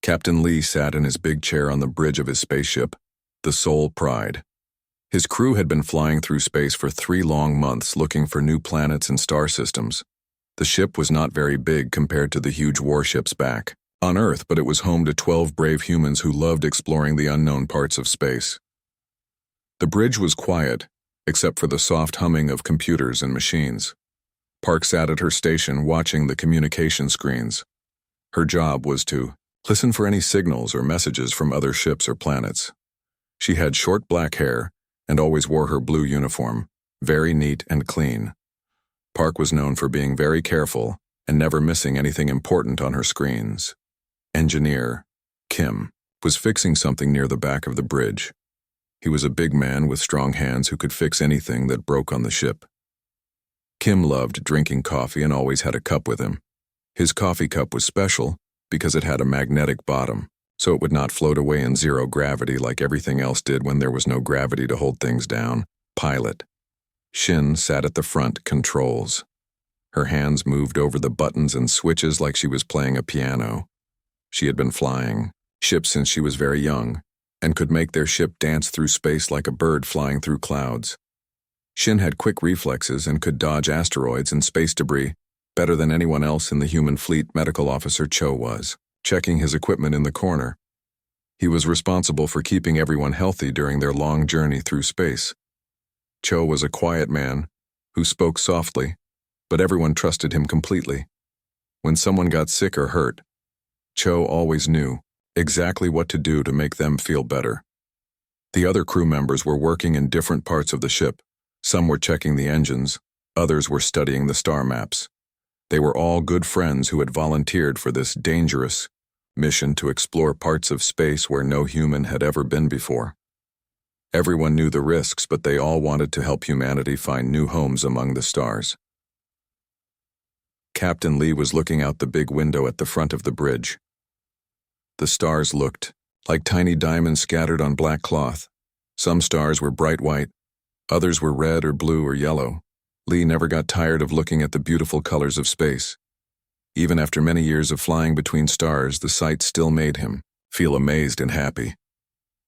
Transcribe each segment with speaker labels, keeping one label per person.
Speaker 1: Captain Lee sat in his big chair on the bridge of his spaceship, the Sol Pride. His crew had been flying through space for 3 long months looking for new planets and star systems. The ship was not very big compared to the huge warships back on Earth, but it was home to 12 brave humans who loved exploring the unknown parts of space. The bridge was quiet, except for the soft humming of computers and machines. Park sat at her station watching the communication screens. Her job was to listen for any signals or messages from other ships or planets. She had short black hair and always wore her blue uniform, very neat and clean. Park was known for being very careful and never missing anything important on her screens. Engineer Kim was fixing something near the back of the bridge. He was a big man with strong hands who could fix anything that broke on the ship. Kim loved drinking coffee and always had a cup with him. His coffee cup was special because it had a magnetic bottom, so it would not float away in zero gravity like everything else did when there was no gravity to hold things down. Pilot Shin sat at the front controls. Her hands moved over the buttons and switches like she was playing a piano. She had been flying ships since she was very young and could make their ship dance through space like a bird flying through clouds. Shin had quick reflexes and could dodge asteroids and space debris better than anyone else in the human fleet. Medical Officer Cho was checking his equipment in the corner. He was responsible for keeping everyone healthy during their long journey through space. Cho was a quiet man who spoke softly, but everyone trusted him completely. When someone got sick or hurt, Cho always knew exactly what to do to make them feel better. The other crew members were working in different parts of the ship. Some were checking the engines, others were studying the star maps. They were all good friends who had volunteered for this dangerous mission to explore parts of space where no human had ever been before. Everyone knew the risks, but they all wanted to help humanity find new homes among the stars. Captain Lee was looking out the big window at the front of the bridge. The stars looked like tiny diamonds scattered on black cloth. Some stars were bright white, others were red or blue or yellow. Lee never got tired of looking at the beautiful colors of space. Even after many years of flying between stars, the sight still made him feel amazed and happy.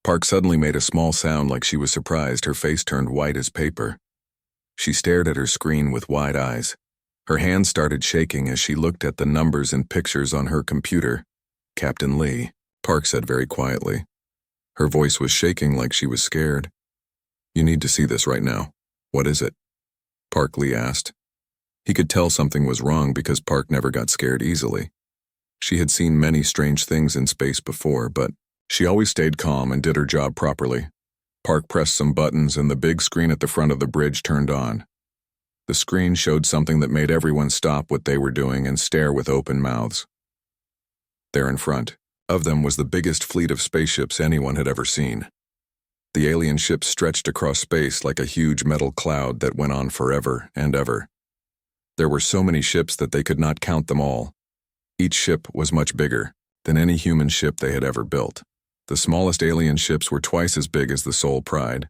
Speaker 1: Park suddenly made a small sound like she was surprised. Her face turned white as paper. She stared at her screen with wide eyes. Her hands started shaking as she looked at the numbers and pictures on her computer. Captain Lee, Park said very quietly. Her voice was shaking like she was scared. You need to see this right now. What is it? Park Lee asked. He could tell something was wrong because Park never got scared easily. She had seen many strange things in space before, but she always stayed calm and did her job properly. Park pressed some buttons and the big screen at the front of the bridge turned on. The screen showed something that made everyone stop what they were doing and stare with open mouths. There in front of them was the biggest fleet of spaceships anyone had ever seen. The alien ships stretched across space like a huge metal cloud that went on forever and ever. There were so many ships that they could not count them all. Each ship was much bigger than any human ship they had ever built. The smallest alien ships were twice as big as the Sol Pride.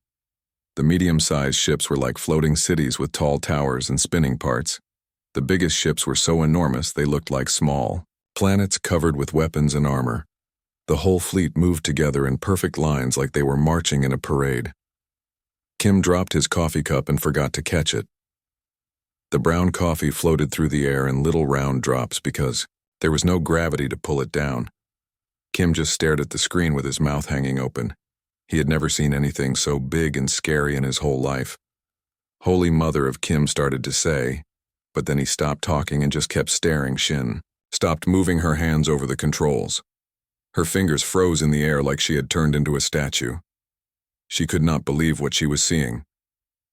Speaker 1: The medium-sized ships were like floating cities with tall towers and spinning parts. The biggest ships were so enormous they looked like small planets covered with weapons and armor. The whole fleet moved together in perfect lines like they were marching in a parade. Kim dropped his coffee cup and forgot to catch it. The brown coffee floated through the air in little round drops because there was no gravity to pull it down. Kim just stared at the screen with his mouth hanging open. He had never seen anything so big and scary in his whole life. Holy Mother of Kim started to say, but then he stopped talking and just kept staring. Shin stopped moving her hands over the controls. Her fingers froze in the air like she had turned into a statue. She could not believe what she was seeing.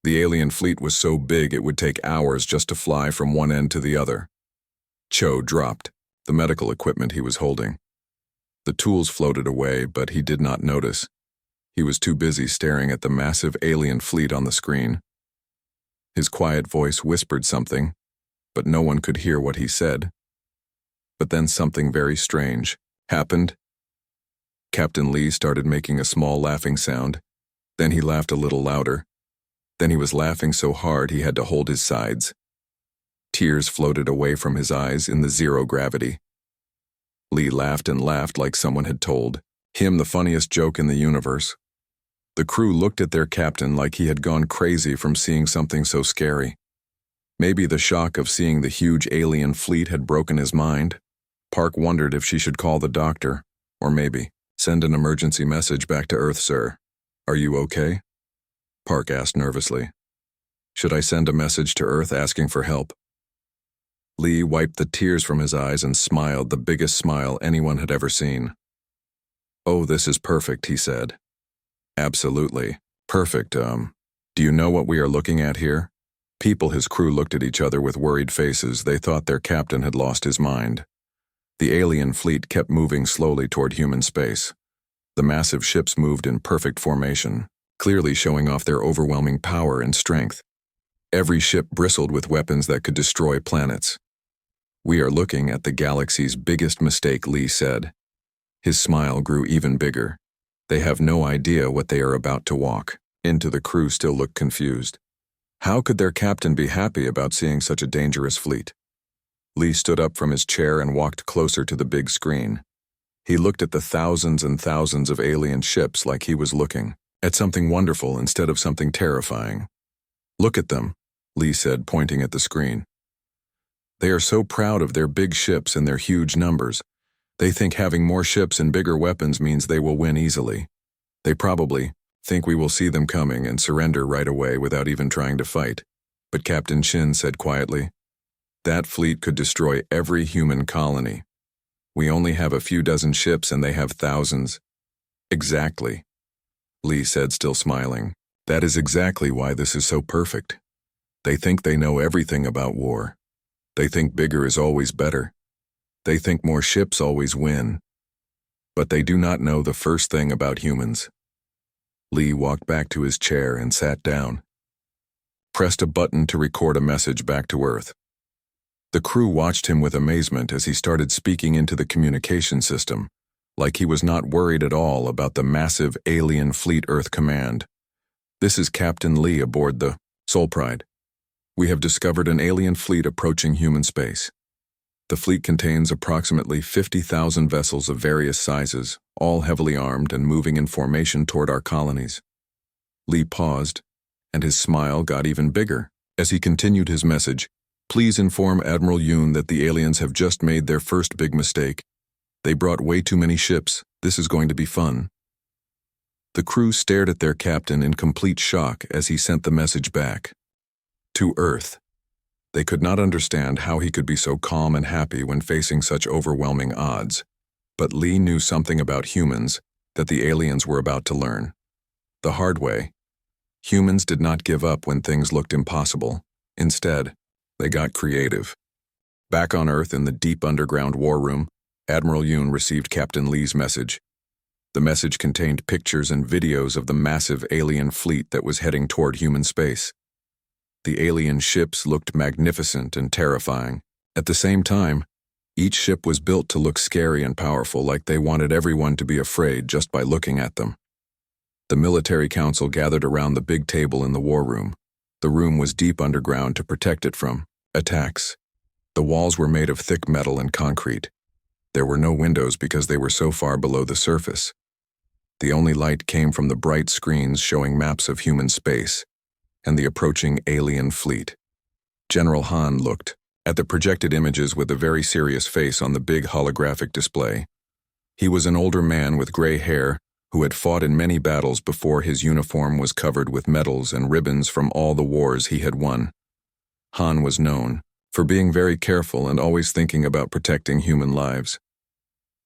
Speaker 1: The alien fleet was so big it would take hours just to fly from one end to the other. Cho dropped the medical equipment he was holding. The tools floated away, but he did not notice. He was too busy staring at the massive alien fleet on the screen. His quiet voice whispered something, but no one could hear what he said. But then something very strange happened. Captain Lee started making a small laughing sound. Then he laughed a little louder. Then he was laughing so hard he had to hold his sides. Tears floated away from his eyes in the zero gravity. Lee laughed and laughed like someone had told him the funniest joke in the universe. The crew looked at their captain like he had gone crazy from seeing something so scary. Maybe the shock of seeing the huge alien fleet had broken his mind. Park wondered if she should call the doctor, or maybe send an emergency message back to Earth, sir. Are you okay? Park asked nervously. Should I send a message to Earth asking for help? Lee wiped the tears from his eyes and smiled the biggest smile anyone had ever seen. Oh, this is perfect, he said. Absolutely. Perfect. Do you know what we are looking at here? His crew looked at each other with worried faces. They thought their captain had lost his mind. The alien fleet kept moving slowly toward human space. The massive ships moved in perfect formation, clearly showing off their overwhelming power and strength. Every ship bristled with weapons that could destroy planets. We are looking at the galaxy's biggest mistake, Lee said. His smile grew even bigger. They have no idea what they are about to walk into. The crew still looked confused. How could their captain be happy about seeing such a dangerous fleet? Lee stood up from his chair and walked closer to the big screen. He looked at the thousands and thousands of alien ships like he was looking at something wonderful instead of something terrifying. Look at them, Lee said, pointing at the screen. They are so proud of their big ships and their huge numbers. They think having more ships and bigger weapons means they will win easily. They probably think we will see them coming and surrender right away without even trying to fight. But Captain Shin said quietly, that fleet could destroy every human colony. We only have a few dozen ships and they have thousands. Exactly, Lee said, still smiling. That is exactly why this is so perfect. They think they know everything about war. They think bigger is always better. They think more ships always win. But they do not know the first thing about humans. Lee walked back to his chair and sat down. Pressed a button to record a message back to Earth. The crew watched him with amazement as he started speaking into the communication system, like he was not worried at all about the massive alien fleet Earth command. This is Captain Lee aboard the Soul Pride. We have discovered an alien fleet approaching human space. The fleet contains approximately 50,000 vessels of various sizes, all heavily armed and moving in formation toward our colonies. Lee paused, and his smile got even bigger as he continued his message. Please inform Admiral Yoon that the aliens have just made their first big mistake. They brought way too many ships. This is going to be fun. The crew stared at their captain in complete shock as he sent the message back. To Earth. They could not understand how he could be so calm and happy when facing such overwhelming odds. But Lee knew something about humans that the aliens were about to learn. The hard way. Humans did not give up when things looked impossible. Instead, they got creative. Back on Earth in the deep underground war room, Admiral Yoon received Captain Lee's message. The message contained pictures and videos of the massive alien fleet that was heading toward human space. The alien ships looked magnificent and terrifying. At the same time, each ship was built to look scary and powerful, like they wanted everyone to be afraid just by looking at them. The military council gathered around the big table in the war room. The room was deep underground to protect it from attacks. The walls were made of thick metal and concrete. There were no windows because they were so far below the surface. The only light came from the bright screens showing maps of human space and the approaching alien fleet. General Han looked at the projected images with a very serious face on the big holographic display. He was an older man with gray hair who had fought in many battles before. His uniform was covered with medals and ribbons from all the wars he had won. Han was known for being very careful and always thinking about protecting human lives.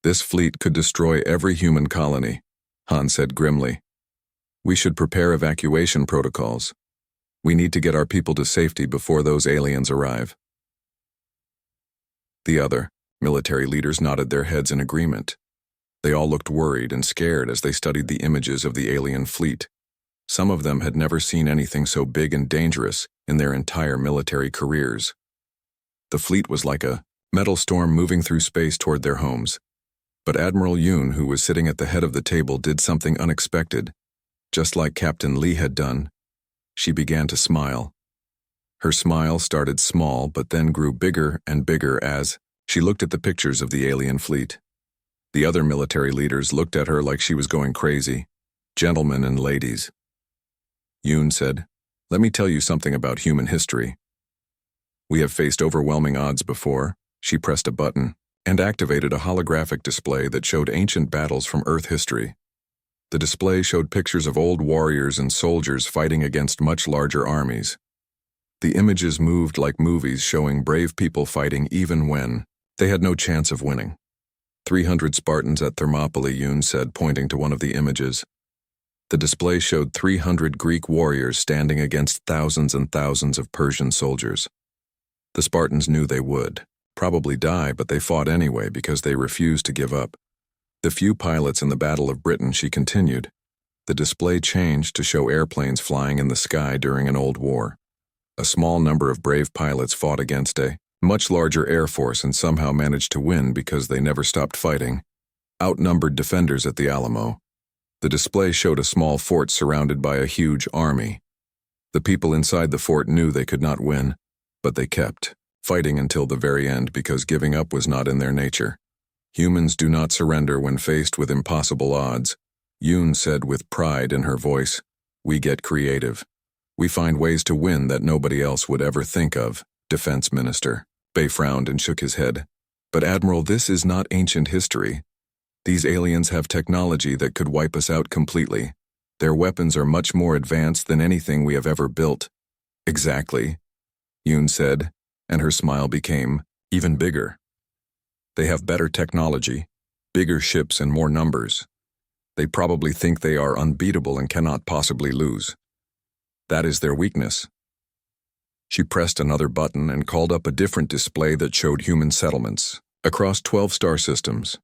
Speaker 1: This fleet could destroy every human colony, Han said grimly. We should prepare evacuation protocols. We need to get our people to safety before those aliens arrive. The other military leaders nodded their heads in agreement. They all looked worried and scared as they studied the images of the alien fleet. Some of them had never seen anything so big and dangerous in their entire military careers. The fleet was like a metal storm moving through space toward their homes. But Admiral Yoon, who was sitting at the head of the table, did something unexpected. Just like Captain Lee had done, she began to smile. Her smile started small but then grew bigger and bigger as she looked at the pictures of the alien fleet. The other military leaders looked at her like she was going crazy. Gentlemen and ladies, Yoon said, let me tell you something about human history. We have faced overwhelming odds before. She pressed a button and activated a holographic display that showed ancient battles from Earth history. The display showed pictures of old warriors and soldiers fighting against much larger armies. The images moved like movies, showing brave people fighting even when they had no chance of winning. 300 Spartans at Thermopylae, Yoon said, pointing to one of the images. The display showed 300 Greek warriors standing against thousands and thousands of Persian soldiers. The Spartans knew they would probably die, but they fought anyway because they refused to give up. The few pilots in the Battle of Britain, she continued. The display changed to show airplanes flying in the sky during an old war. A small number of brave pilots fought against a much larger air force and somehow managed to win because they never stopped fighting. Outnumbered defenders at the Alamo. The display showed a small fort surrounded by a huge army. The people inside the fort knew they could not win, but they kept fighting until the very end because giving up was not in their nature. Humans do not surrender when faced with impossible odds. Yoon said with pride in her voice, we get creative. We find ways to win that nobody else would ever think of. Defense Minister Bay frowned and shook his head. But Admiral, this is not ancient history. These aliens have technology that could wipe us out completely. Their weapons are much more advanced than anything we have ever built. Exactly, Yoon said, and her smile became even bigger. They have better technology, bigger ships and more numbers. They probably think they are unbeatable and cannot possibly lose. That is their weakness. She pressed another button and called up a different display that showed human settlements across 12 star systems.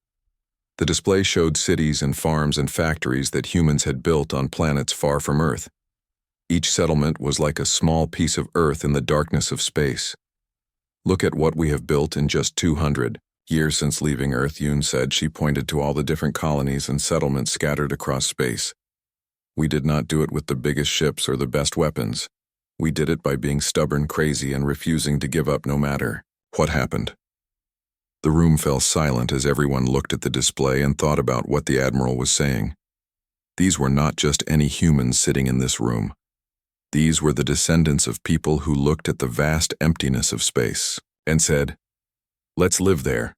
Speaker 1: The display showed cities and farms and factories that humans had built on planets far from Earth. Each settlement was like a small piece of Earth in the darkness of space. Look at what we have built in just 200 years since leaving Earth, Yoon said. She pointed to all the different colonies and settlements scattered across space. We did not do it with the biggest ships or the best weapons. We did it by being stubborn, crazy, and refusing to give up no matter what happened. The room fell silent as everyone looked at the display and thought about what the Admiral was saying. These were not just any humans sitting in this room. These were the descendants of people who looked at the vast emptiness of space and said, let's live there.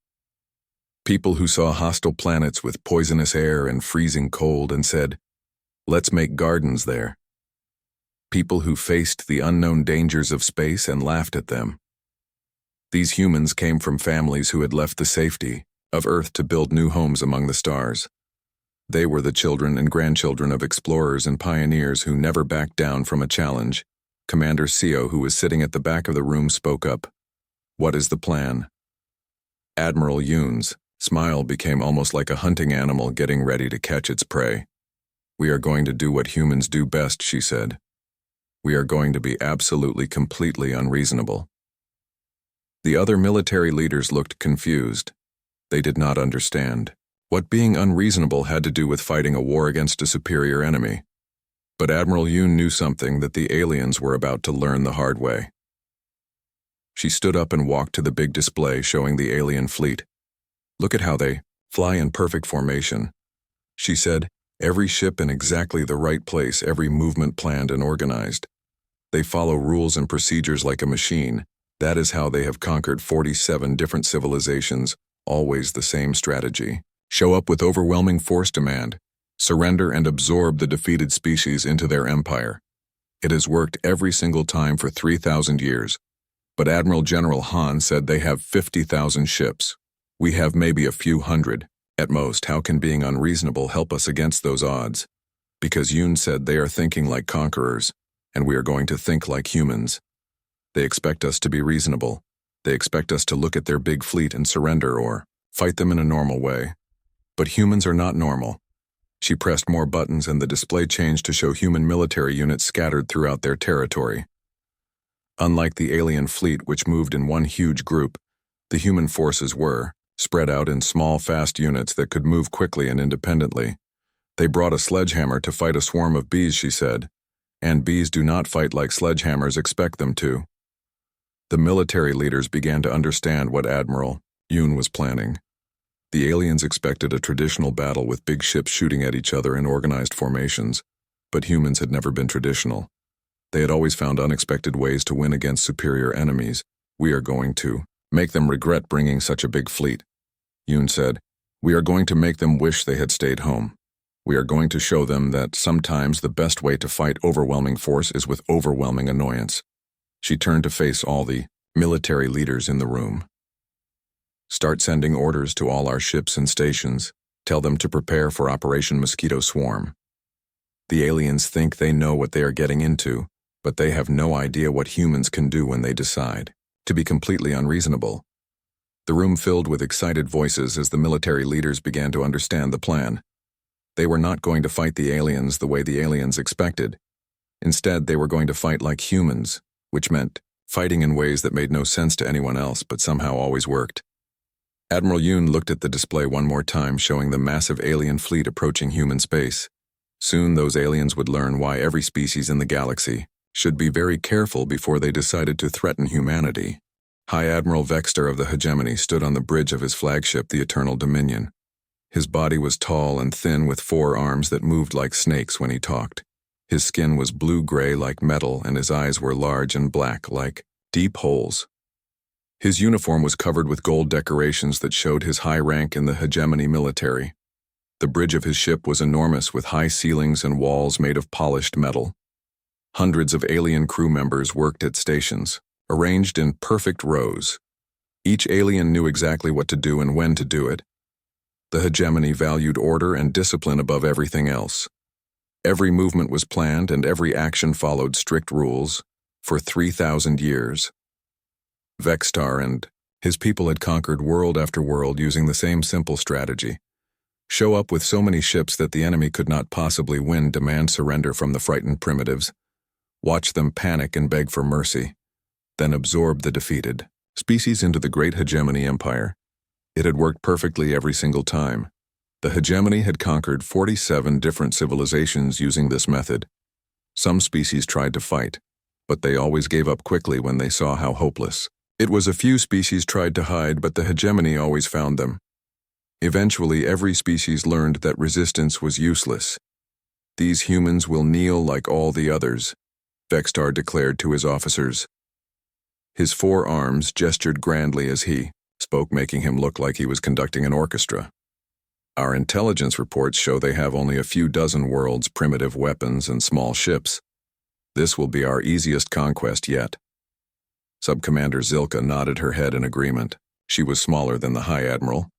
Speaker 1: People who saw hostile planets with poisonous air and freezing cold and said, let's make gardens there. People who faced the unknown dangers of space and laughed at them. These humans came from families who had left the safety of Earth to build new homes among the stars. They were the children and grandchildren of explorers and pioneers who never backed down from a challenge. Commander Seo, who was sitting at the back of the room, spoke up. What is the plan? Admiral Yoon's smile became almost like a hunting animal getting ready to catch its prey. We are going to do what humans do best, she said. We are going to be absolutely, completely unreasonable. The other military leaders looked confused. They did not understand what being unreasonable had to do with fighting a war against a superior enemy. But Admiral Yoon knew something that the aliens were about to learn the hard way. She stood up and walked to the big display showing the alien fleet. Look at how they fly in perfect formation, she said, every ship in exactly the right place, every movement planned and organized. They follow rules and procedures like a machine. That is how they have conquered 47 different civilizations, always the same strategy. Show up with overwhelming force demand, surrender and absorb the defeated species into their empire. It has worked every single time for 3,000 years. But Admiral General Han said they have 50,000 ships. We have maybe a few hundred. At most, how can being unreasonable help us against those odds? Because Yoon said they are thinking like conquerors, and we are going to think like humans. They expect us to be reasonable. They expect us to look at their big fleet and surrender or fight them in a normal way. But humans are not normal. She pressed more buttons and the display changed to show human military units scattered throughout their territory. Unlike the alien fleet, which moved in one huge group, the human forces were spread out in small, fast units that could move quickly and independently. They brought a sledgehammer to fight a swarm of bees, she said, and bees do not fight like sledgehammers expect them to. The military leaders began to understand what Admiral Yoon was planning. The aliens expected a traditional battle with big ships shooting at each other in organized formations, but humans had never been traditional. They had always found unexpected ways to win against superior enemies. "We are going to make them regret bringing such a big fleet," Yoon said. "We are going to make them wish they had stayed home. We are going to show them that sometimes the best way to fight overwhelming force is with overwhelming annoyance." She turned to face all the military leaders in the room. "Start sending orders to all our ships and stations. Tell them to prepare for Operation Mosquito Swarm. The aliens think they know what they are getting into, but they have no idea what humans can do when they decide to be completely unreasonable." The room filled with excited voices as the military leaders began to understand the plan. They were not going to fight the aliens the way the aliens expected. Instead, they were going to fight like humans, which meant fighting in ways that made no sense to anyone else but somehow always worked. Admiral Yoon looked at the display one more time, showing the massive alien fleet approaching human space. Soon those aliens would learn why every species in the galaxy should be very careful before they decided to threaten humanity. High Admiral Vexter of the Hegemony stood on the bridge of his flagship, the Eternal Dominion. His body was tall and thin with 4 arms that moved like snakes when he talked. His skin was blue-gray like metal and his eyes were large and black like deep holes. His uniform was covered with gold decorations that showed his high rank in the Hegemony military. The bridge of his ship was enormous with high ceilings and walls made of polished metal. Hundreds of alien crew members worked at stations, arranged in perfect rows. Each alien knew exactly what to do and when to do it. The Hegemony valued order and discipline above everything else. Every movement was planned and every action followed strict rules for 3,000 years. Vextar and his people had conquered world after world using the same simple strategy. Show up with so many ships that the enemy could not possibly win, demand surrender from the frightened primitives, watch them panic and beg for mercy, then absorb the defeated species into the great Hegemony Empire. It had worked perfectly every single time. The Hegemony had conquered 47 different civilizations using this method. Some species tried to fight, but they always gave up quickly when they saw how hopeless. It was a few species tried to hide, but the Hegemony always found them. Eventually, every species learned that resistance was useless. "These humans will kneel like all the others," Vextar declared to his officers. His 4 arms gestured grandly as he spoke, making him look like he was conducting an orchestra. "Our intelligence reports show they have only a few dozen worlds, primitive weapons, and small ships. This will be our easiest conquest yet." Subcommander Zilka nodded her head in agreement. She was smaller than the High Admiral,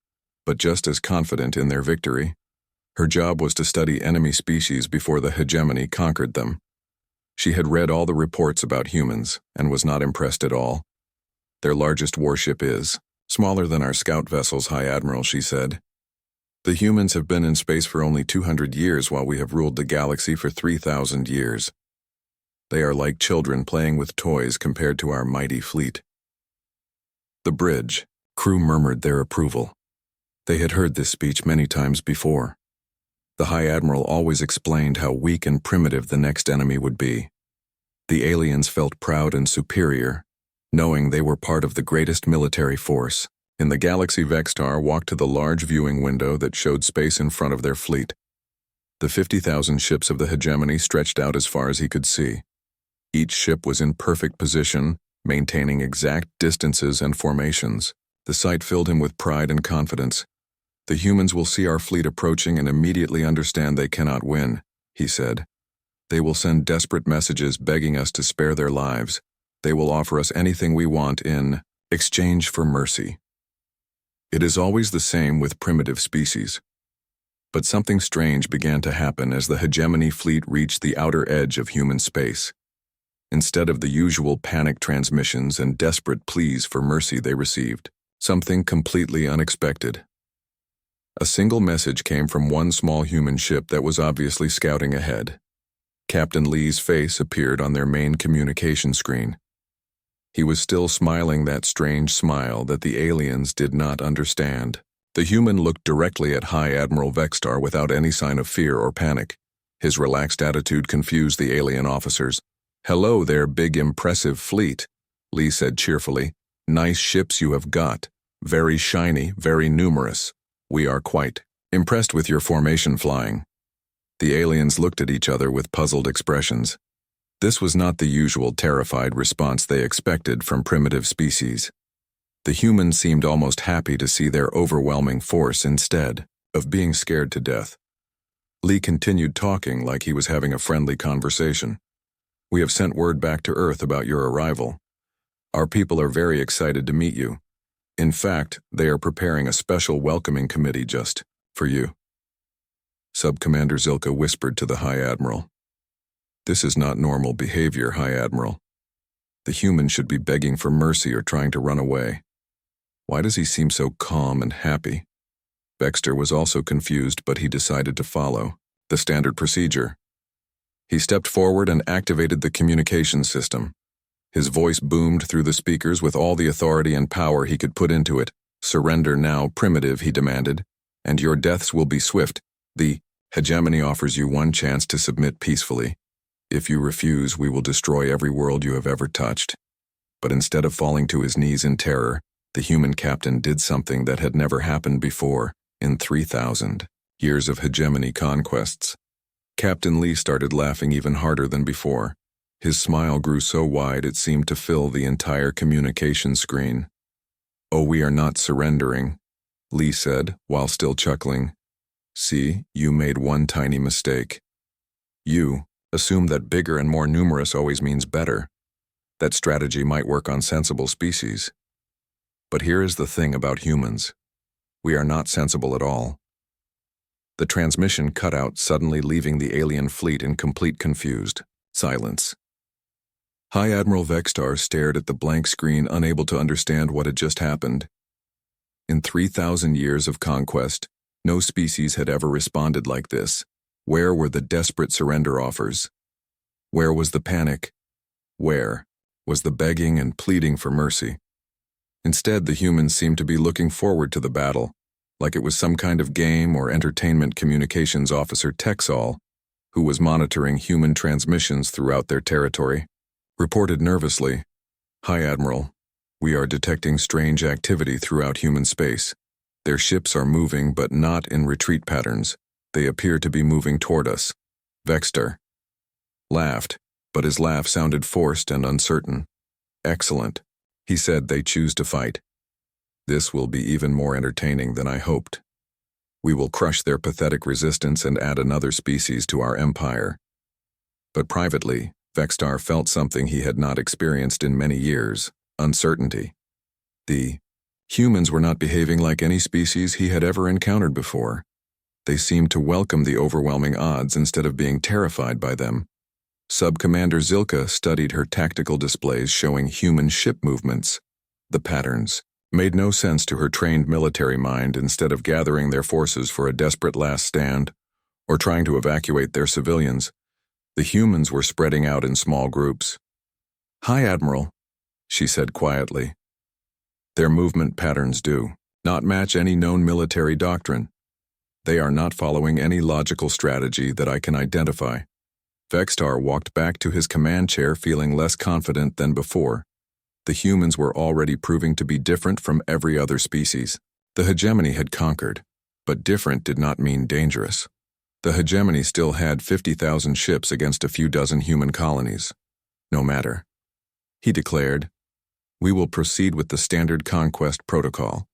Speaker 1: but just as confident in their victory. Her job was to study enemy species before the Hegemony conquered them. She had read all the reports about humans and was not impressed at all. "Their largest warship is smaller than our scout vessels, High Admiral," she said. "The humans have been in space for only 200 years while we have ruled the galaxy for 3,000 years. They are like children playing with toys compared to our mighty fleet." The bridge crew murmured their approval. They had heard this speech many times before. The High Admiral always explained how weak and primitive the next enemy would be. The aliens felt proud and superior, knowing they were part of the greatest military force. In the galaxy, Vextar walked to the large viewing window that showed space in front of their fleet. The 50,000 ships of the Hegemony stretched out as far as he could see. Each ship was in perfect position, maintaining exact distances and formations. The sight filled him with pride and confidence. "The humans will see our fleet approaching and immediately understand they cannot win," he said. "They will send desperate messages begging us to spare their lives. They will offer us anything we want in exchange for mercy." It is always the same with primitive species. But something strange began to happen as the Hegemony fleet reached the outer edge of human space. Instead of the usual panic transmissions and desperate pleas for mercy they received, something completely unexpected. A single message came from one small human ship that was obviously scouting ahead. Captain Lee's face appeared on their main communication screen. He was still smiling that strange smile that the aliens did not understand. The human looked directly at High Admiral Vextar without any sign of fear or panic. His relaxed attitude confused the alien officers. "Hello there, big impressive fleet," Lee said cheerfully. "Nice ships you have got. Very shiny, very numerous. We are quite impressed with your formation flying. The aliens looked at each other with puzzled expressions. This was not the usual terrified response they expected from primitive species. The humans seemed almost happy to see their overwhelming force instead of being scared to death. Lee continued talking like he was having a friendly conversation. We have sent word back to Earth about your arrival. Our people are very excited to meet you. In fact, they are preparing a special welcoming committee just for you. Sub-Commander Zilka whispered to the High Admiral. This is not normal behavior, High Admiral. The human should be begging for mercy or trying to run away. Why does he seem so calm and happy? Vexter was also confused, but he decided to follow the standard procedure. He stepped forward and activated the communications system. His voice boomed through the speakers with all the authority and power he could put into it. Surrender now, primitive, he demanded, and your deaths will be swift. The hegemony offers you one chance to submit peacefully. If you refuse, we will destroy every world you have ever touched. But instead of falling to his knees in terror, the human captain did something that had never happened before in 3,000 years of hegemony conquests. Captain Lee started laughing even harder than before. His smile grew so wide it seemed to fill the entire communication screen. Oh, we are not surrendering, Lee said, while still chuckling. See, you made one tiny mistake. You assume that bigger and more numerous always means better. That strategy might work on sensible species. But here is the thing about humans. We are not sensible at all. The transmission cut out, suddenly leaving the alien fleet in complete confused silence. High Admiral Vextar stared at the blank screen, unable to understand what had just happened. In 3,000 years of conquest, no species had ever responded like this. Where were the desperate surrender offers? Where was the panic? Where was the begging and pleading for mercy? Instead, the humans seemed to be looking forward to the battle, like it was some kind of game or entertainment. Communications Officer Texal, who was monitoring human transmissions throughout their territory, reported nervously, High Admiral, we are detecting strange activity throughout human space. Their ships are moving, but not in retreat patterns. They appear to be moving toward us. Vexter laughed, but his laugh sounded forced and uncertain. Excellent, he said. They choose to fight. This will be even more entertaining than I hoped. We will crush their pathetic resistance and add another species to our empire. But privately, Vextar felt something he had not experienced in many years: uncertainty. The humans were not behaving like any species he had ever encountered before. They seemed to welcome the overwhelming odds instead of being terrified by them. Sub-Commander Zilka studied her tactical displays showing human ship movements. The patterns made no sense to her trained military mind. Instead of gathering their forces for a desperate last stand or trying to evacuate their civilians, the humans were spreading out in small groups. High Admiral, she said quietly. Their movement patterns do not match any known military doctrine. They are not following any logical strategy that I can identify. Vextar walked back to his command chair, feeling less confident than before. The humans were already proving to be different from every other species. The hegemony had conquered, but different did not mean dangerous. The hegemony still had 50,000 ships against a few dozen human colonies. No matter, he declared, we will proceed with the standard conquest protocol.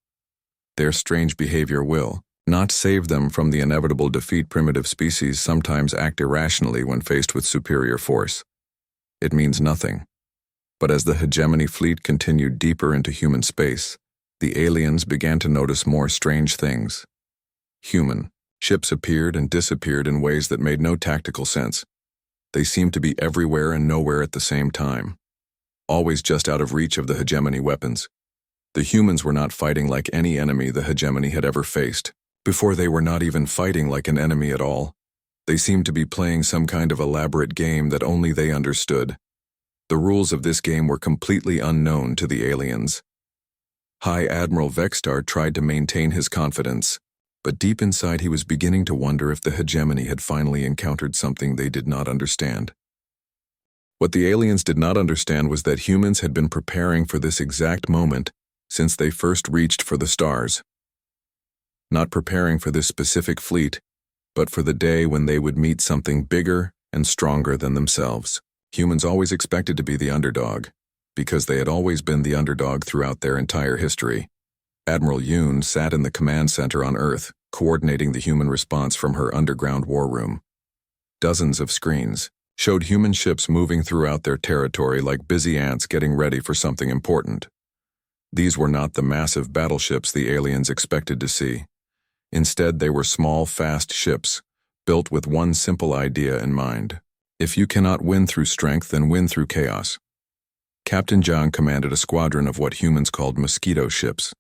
Speaker 1: Their strange behavior will not save them from the inevitable defeat. Primitive species sometimes act irrationally when faced with superior force. It means nothing. But as the hegemony fleet continued deeper into human space, the aliens began to notice more strange things. Human ships appeared and disappeared in ways that made no tactical sense. They seemed to be everywhere and nowhere at the same time, always just out of reach of the hegemony weapons. The humans were not fighting like any enemy the hegemony had ever faced. Before, they were not even fighting like an enemy at all. They seemed to be playing some kind of elaborate game that only they understood. The rules of this game were completely unknown to the aliens. High Admiral Vextar tried to maintain his confidence, but deep inside he was beginning to wonder if the hegemony had finally encountered something they did not understand. What the aliens did not understand was that humans had been preparing for this exact moment since they first reached for the stars. not preparing for this specific fleet, but for the day when they would meet something bigger and stronger than themselves. Humans always expected to be the underdog, because they had always been the underdog throughout their entire history. Admiral Yoon sat in the command center on Earth, coordinating the human response from her underground war room. Dozens of screens showed human ships moving throughout their territory like busy ants getting ready for something important. These were not the massive battleships the aliens expected to see. Instead, they were small, fast ships, built with one simple idea in mind. If you cannot win through strength, then win through chaos. Captain Zhang commanded a squadron of what humans called mosquito ships.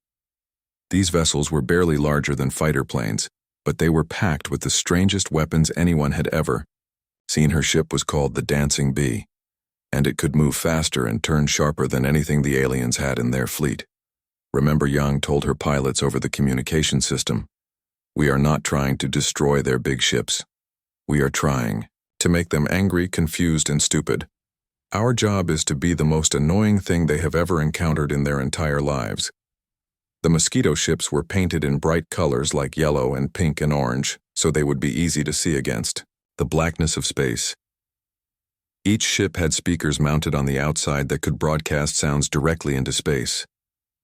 Speaker 1: These vessels were barely larger than fighter planes, but they were packed with the strangest weapons anyone had ever seen. Her ship was called the Dancing Bee, and it could move faster and turn sharper than anything the aliens had in their fleet. Remember, Yang told her pilots over the communication system, "We are not trying to destroy their big ships. We are trying to make them angry, confused, and stupid. Our job is to be the most annoying thing they have ever encountered in their entire lives." The mosquito ships were painted in bright colors like yellow and pink and orange, so they would be easy to see against the blackness of space. Each ship had speakers mounted on the outside that could broadcast sounds directly into space.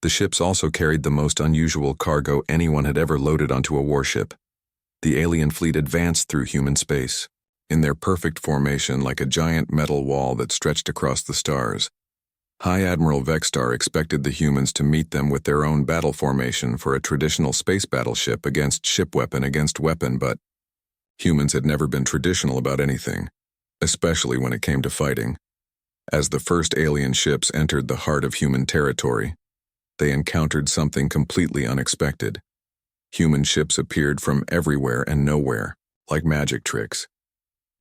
Speaker 1: The ships also carried the most unusual cargo anyone had ever loaded onto a warship. The alien fleet advanced through human space, in their perfect formation like a giant metal wall that stretched across the stars. High Admiral Vextar expected the humans to meet them with their own battle formation for a traditional space battleship against ship weapon against weapon, but humans had never been traditional about anything, especially when it came to fighting. As the first alien ships entered the heart of human territory, they encountered something completely unexpected. Human ships appeared from everywhere and nowhere, like magic tricks.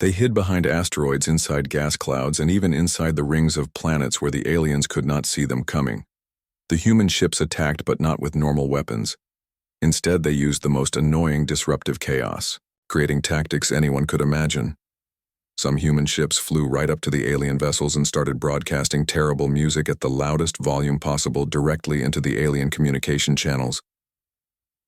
Speaker 1: They hid behind asteroids, inside gas clouds, and even inside the rings of planets where the aliens could not see them coming. The human ships attacked, but not with normal weapons. Instead, they used the most annoying disruptive chaos, creating tactics anyone could imagine. Some human ships flew right up to the alien vessels and started broadcasting terrible music at the loudest volume possible directly into the alien communication channels.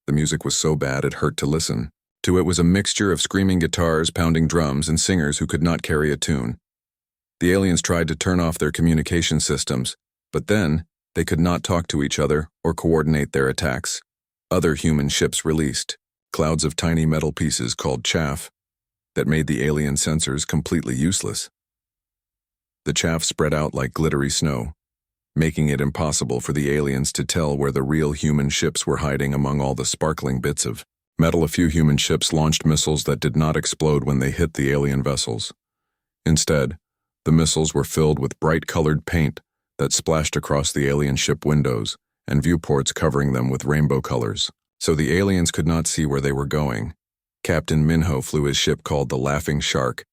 Speaker 1: The music was so bad it hurt to listen. It was a mixture of screaming guitars, pounding drums, and singers who could not carry a tune. The aliens tried to turn off their communication systems, but then they could not talk to each other or coordinate their attacks. Other human ships released clouds of tiny metal pieces called chaff that made the alien sensors completely useless. The chaff spread out like glittery snow, making it impossible for the aliens to tell where the real human ships were hiding among all the sparkling bits of metal. A few human ships launched missiles that did not explode when they hit the alien vessels. Instead, the missiles were filled with bright-colored paint that splashed across the alien ship windows and viewports, covering them with rainbow colors, so the aliens could not see where they were going. Captain Minho flew his ship called the Laughing Shark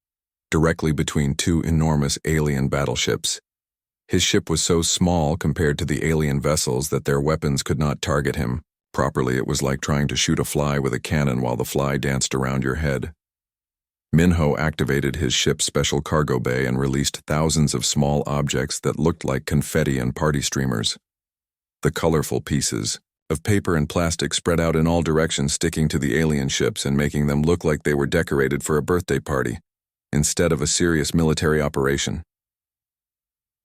Speaker 1: directly between two enormous alien battleships. His ship was so small compared to the alien vessels that their weapons could not target him properly. It was like trying to shoot a fly with a cannon while the fly danced around your head. Minho activated his ship's special cargo bay and released thousands of small objects that looked like confetti and party streamers. The colorful pieces of paper and plastic spread out in all directions, sticking to the alien ships and making them look like they were decorated for a birthday party, instead of a serious military operation.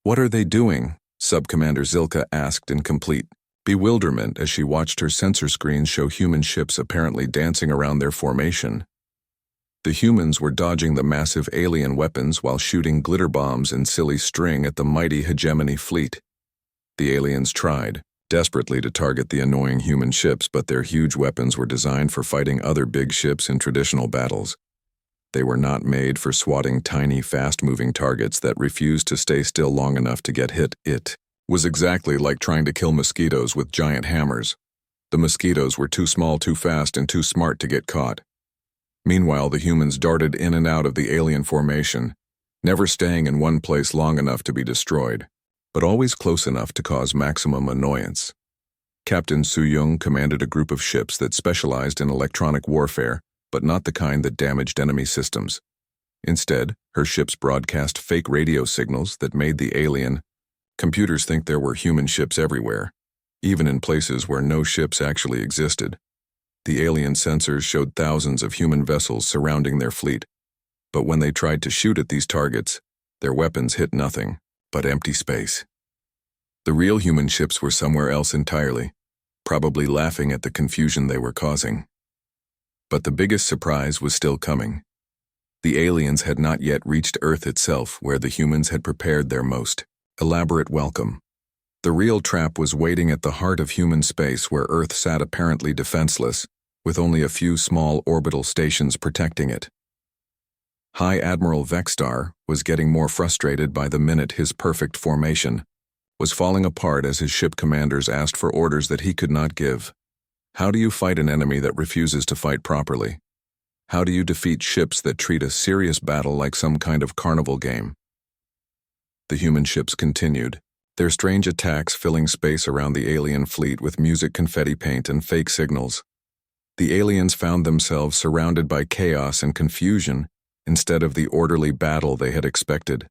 Speaker 1: "What are they doing?" Sub-Commander Zilka asked in complete bewilderment as she watched her sensor screens show human ships apparently dancing around their formation. The humans were dodging the massive alien weapons while shooting glitter bombs and silly string at the mighty hegemony fleet. The aliens tried desperately to target the annoying human ships, but their huge weapons were designed for fighting other big ships in traditional battles. They were not made for swatting tiny, fast-moving targets that refused to stay still long enough to get hit. It was exactly like trying to kill mosquitoes with giant hammers. The mosquitoes were too small, too fast, and too smart to get caught. Meanwhile, the humans darted in and out of the alien formation, never staying in one place long enough to be destroyed, but always close enough to cause maximum annoyance. Captain Su-Yung commanded a group of ships that specialized in electronic warfare, but not the kind that damaged enemy systems. Instead, her ships broadcast fake radio signals that made the alien computers think there were human ships everywhere, even in places where no ships actually existed. The alien sensors showed thousands of human vessels surrounding their fleet, but when they tried to shoot at these targets, their weapons hit nothing but empty space. The real human ships were somewhere else entirely, probably laughing at the confusion they were causing. But the biggest surprise was still coming. The aliens had not yet reached Earth itself, where the humans had prepared their most elaborate welcome. The real trap was waiting at the heart of human space, where Earth sat apparently defenseless, with only a few small orbital stations protecting it. High Admiral Vexstar was getting more frustrated by the minute. His perfect formation was falling apart as his ship commanders asked for orders that he could not give. How do you fight an enemy that refuses to fight properly? How do you defeat ships that treat a serious battle like some kind of carnival game? The human ships continued, their strange attacks filling space around the alien fleet with music, confetti paint, and fake signals. The aliens found themselves surrounded by chaos and confusion instead of the orderly battle they had expected.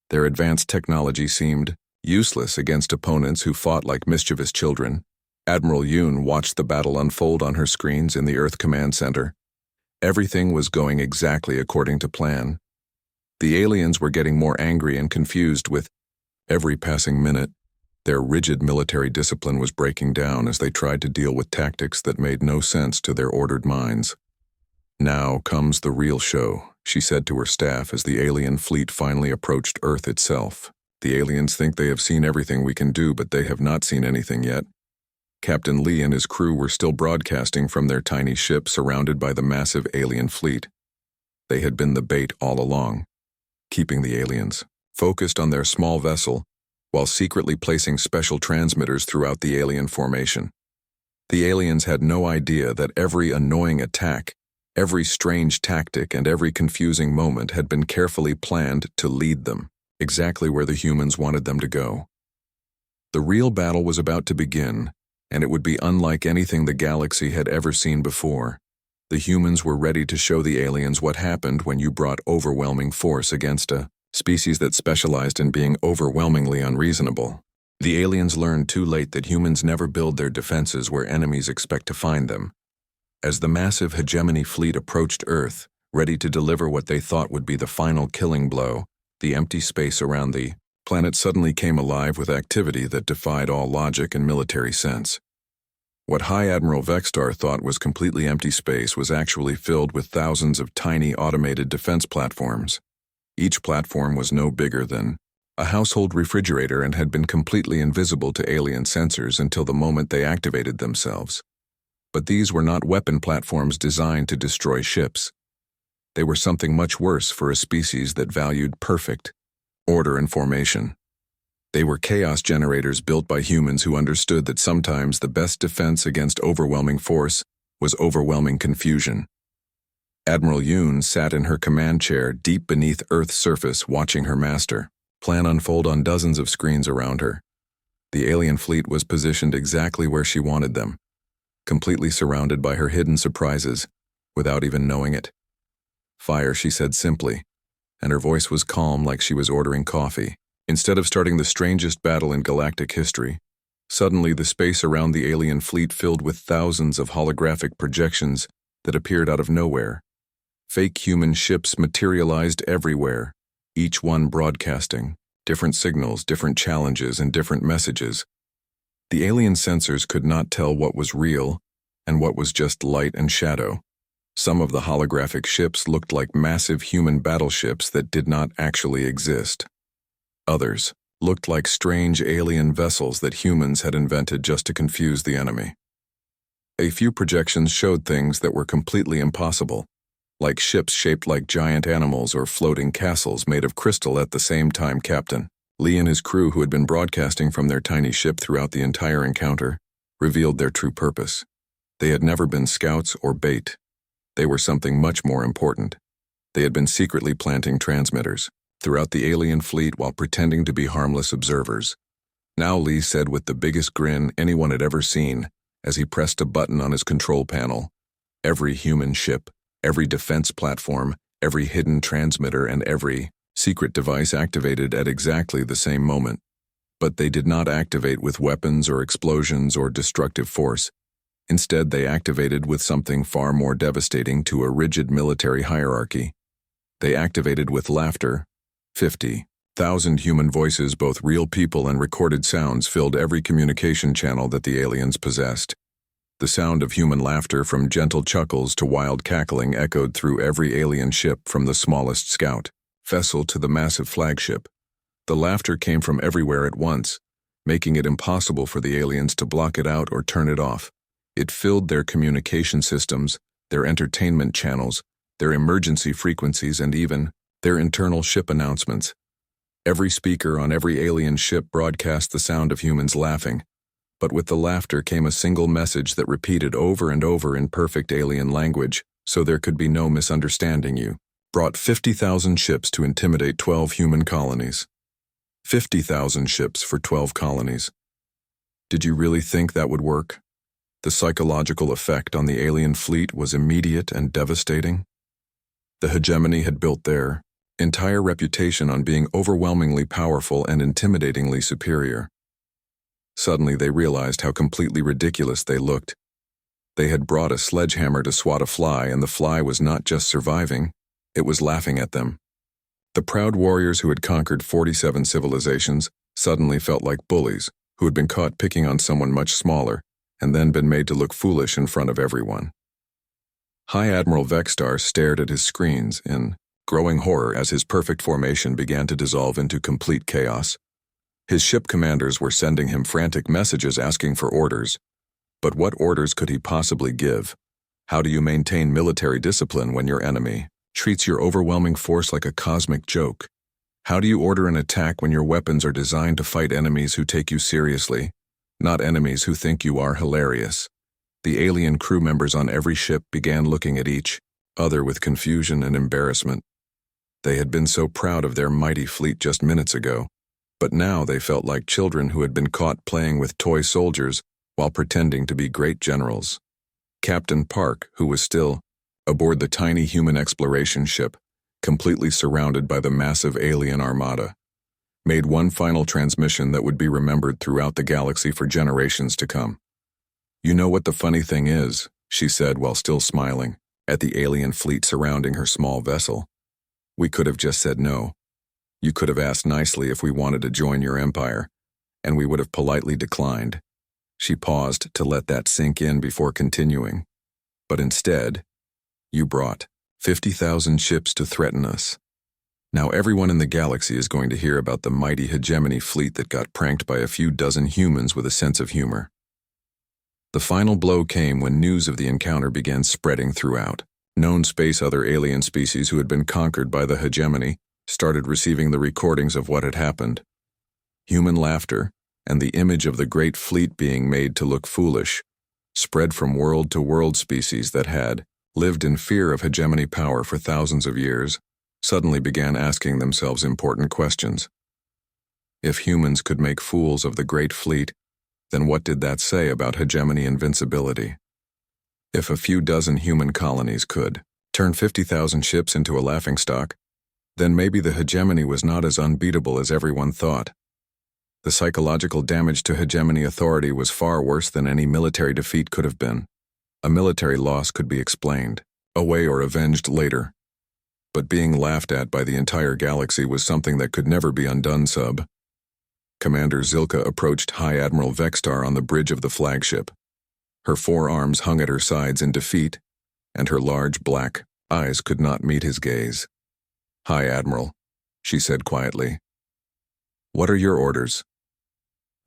Speaker 1: Their advanced technology seemed useless against opponents who fought like mischievous children. Admiral Yoon watched the battle unfold on her screens in the Earth Command Center. Everything was going exactly according to plan. The aliens were getting more angry and confused with every passing minute. Their rigid military discipline was breaking down as they tried to deal with tactics that made no sense to their ordered minds. Now comes the real show, she said to her staff as the alien fleet finally approached Earth itself. The aliens think they have seen everything we can do, but they have not seen anything yet. Captain Lee and his crew were still broadcasting from their tiny ship surrounded by the massive alien fleet. They had been the bait all along, keeping the aliens focused on their small vessel while secretly placing special transmitters throughout the alien formation. The aliens had no idea that every annoying attack, every strange tactic, and every confusing moment had been carefully planned to lead them exactly where the humans wanted them to go. The real battle was about to begin, and it would be unlike anything the galaxy had ever seen before. The humans were ready to show the aliens what happened when you brought overwhelming force against a species that specialized in being overwhelmingly unreasonable. The aliens learned too late that humans never build their defenses where enemies expect to find them. As the massive hegemony fleet approached Earth, ready to deliver what they thought would be the final killing blow, the empty space around the planet suddenly came alive with activity that defied all logic and military sense. What High Admiral Vexstar thought was completely empty space was actually filled with thousands of tiny automated defense platforms. Each platform was no bigger than a household refrigerator and had been completely invisible to alien sensors until the moment they activated themselves. But these were not weapon platforms designed to destroy ships. They were something much worse for a species that valued perfect order and formation. They were chaos generators built by humans who understood that sometimes the best defense against overwhelming force was overwhelming confusion. Admiral Yoon sat in her command chair deep beneath Earth's surface watching her master plan unfold on dozens of screens around her. The alien fleet was positioned exactly where she wanted them, completely surrounded by her hidden surprises, without even knowing it. Fire, she said simply, and her voice was calm like she was ordering coffee. Instead of starting the strangest battle in galactic history, suddenly the space around the alien fleet filled with thousands of holographic projections that appeared out of nowhere. Fake human ships materialized everywhere, each one broadcasting different signals, different challenges, and different messages. The alien sensors could not tell what was real and what was just light and shadow. Some of the holographic ships looked like massive human battleships that did not actually exist. Others looked like strange alien vessels that humans had invented just to confuse the enemy. A few projections showed things that were completely impossible, like ships shaped like giant animals or floating castles made of crystal. At the same time, Captain Lee and his crew, who had been broadcasting from their tiny ship throughout the entire encounter, revealed their true purpose. They had never been scouts or bait. They were something much more important. They had been secretly planting transmitters throughout the alien fleet while pretending to be harmless observers. Now, Lee said with the biggest grin anyone had ever seen as he pressed a button on his control panel, every human ship, every defense platform, every hidden transmitter, and every secret device activated at exactly the same moment. But they did not activate with weapons or explosions or destructive force. Instead, they activated with something far more devastating to a rigid military hierarchy. They activated with laughter. 50,000 human voices, both real people and recorded sounds, filled every communication channel that the aliens possessed. The sound of human laughter, from gentle chuckles to wild cackling, echoed through every alien ship, from the smallest scout vessel to the massive flagship. The laughter came from everywhere at once, making it impossible for the aliens to block it out or turn it off. It filled their communication systems, their entertainment channels, their emergency frequencies, and even their internal ship announcements. Every speaker on every alien ship broadcast the sound of humans laughing, but with the laughter came a single message that repeated over and over in perfect alien language, so there could be no misunderstanding. You brought 50,000 ships to intimidate 12 human colonies. 50,000 ships for 12 colonies. Did you really think that would work? The psychological effect on the alien fleet was immediate and devastating. The hegemony had built their entire reputation on being overwhelmingly powerful and intimidatingly superior. Suddenly they realized how completely ridiculous they looked. They had brought a sledgehammer to swat a fly, and the fly was not just surviving, it was laughing at them. The proud warriors who had conquered 47 civilizations suddenly felt like bullies who had been caught picking on someone much smaller and then been made to look foolish in front of everyone. High Admiral Vexstar stared at his screens in growing horror as his perfect formation began to dissolve into complete chaos. His ship commanders were sending him frantic messages asking for orders. But what orders could he possibly give? How do you maintain military discipline when your enemy treats your overwhelming force like a cosmic joke? How do you order an attack when your weapons are designed to fight enemies who take you seriously, not enemies who think you are hilarious? The alien crew members on every ship began looking at each other with confusion and embarrassment. They had been so proud of their mighty fleet just minutes ago, but now they felt like children who had been caught playing with toy soldiers while pretending to be great generals. Captain Park, who was still aboard the tiny human exploration ship, completely surrounded by the massive alien armada, made one final transmission that would be remembered throughout the galaxy for generations to come. "You know what the funny thing is," she said while still smiling at the alien fleet surrounding her small vessel. "We could have just said no. You could have asked nicely if we wanted to join your empire, and we would have politely declined." She paused to let that sink in before continuing. "But instead, you brought 50,000 ships to threaten us. Now everyone in the galaxy is going to hear about the mighty hegemony fleet that got pranked by a few dozen humans with a sense of humor." The final blow came when news of the encounter began spreading throughout. Known space, other alien species who had been conquered by the hegemony started receiving the recordings of what had happened. Human laughter and the image of the great fleet being made to look foolish spread from world to world. Species that had lived in fear of hegemony power for thousands of years suddenly began asking themselves important questions. If humans could make fools of the great fleet, then what did that say about hegemony invincibility? If a few dozen human colonies could turn 50,000 ships into a laughingstock, then maybe the hegemony was not as unbeatable as everyone thought. The psychological damage to hegemony authority was far worse than any military defeat could have been. A military loss could be explained away or avenged later. But being laughed at by the entire galaxy was something that could never be undone. Commander Zilka approached High Admiral Vexstar on the bridge of the flagship. Her forearms hung at her sides in defeat, and her large black eyes could not meet his gaze. "High Admiral," she said quietly. "What are your orders?"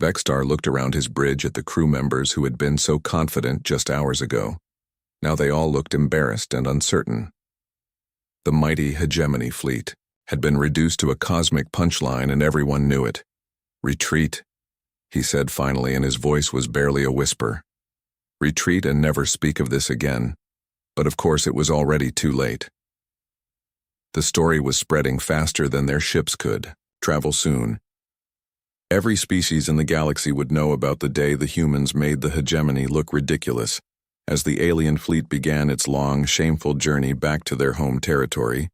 Speaker 1: Vexstar looked around his bridge at the crew members who had been so confident just hours ago. Now they all looked embarrassed and uncertain. The mighty hegemony fleet had been reduced to a cosmic punchline, and everyone knew it. "Retreat," he said finally, and his voice was barely a whisper. "Retreat and never speak of this again." But of course it was already too late. The story was spreading faster than their ships could travel soon. Every species in the galaxy would know about the day the humans made the hegemony look ridiculous. As the alien fleet began its long, shameful journey back to their home territory,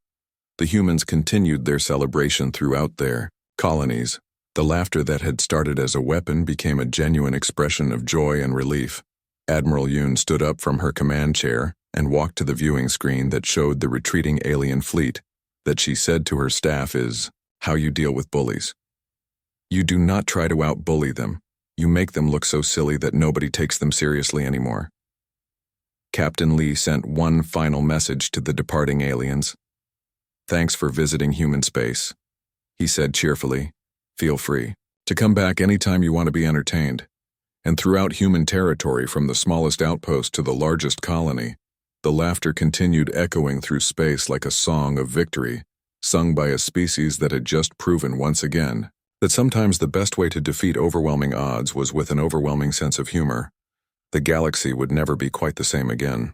Speaker 1: the humans continued their celebration throughout their colonies. The laughter that had started as a weapon became a genuine expression of joy and relief. Admiral Yoon stood up from her command chair and walked to the viewing screen that showed the retreating alien fleet. That she said to her staff is how you deal with bullies. You do not try to out-bully them. You make them look so silly that nobody takes them seriously anymore. Captain Lee sent one final message to the departing aliens. Thanks for visiting human space, he said cheerfully. Feel free to come back anytime you want to be entertained. And throughout human territory, from the smallest outpost to the largest colony, the laughter continued echoing through space like a song of victory, sung by a species that had just proven once again that sometimes the best way to defeat overwhelming odds was with an overwhelming sense of humor. The galaxy would never be quite the same again.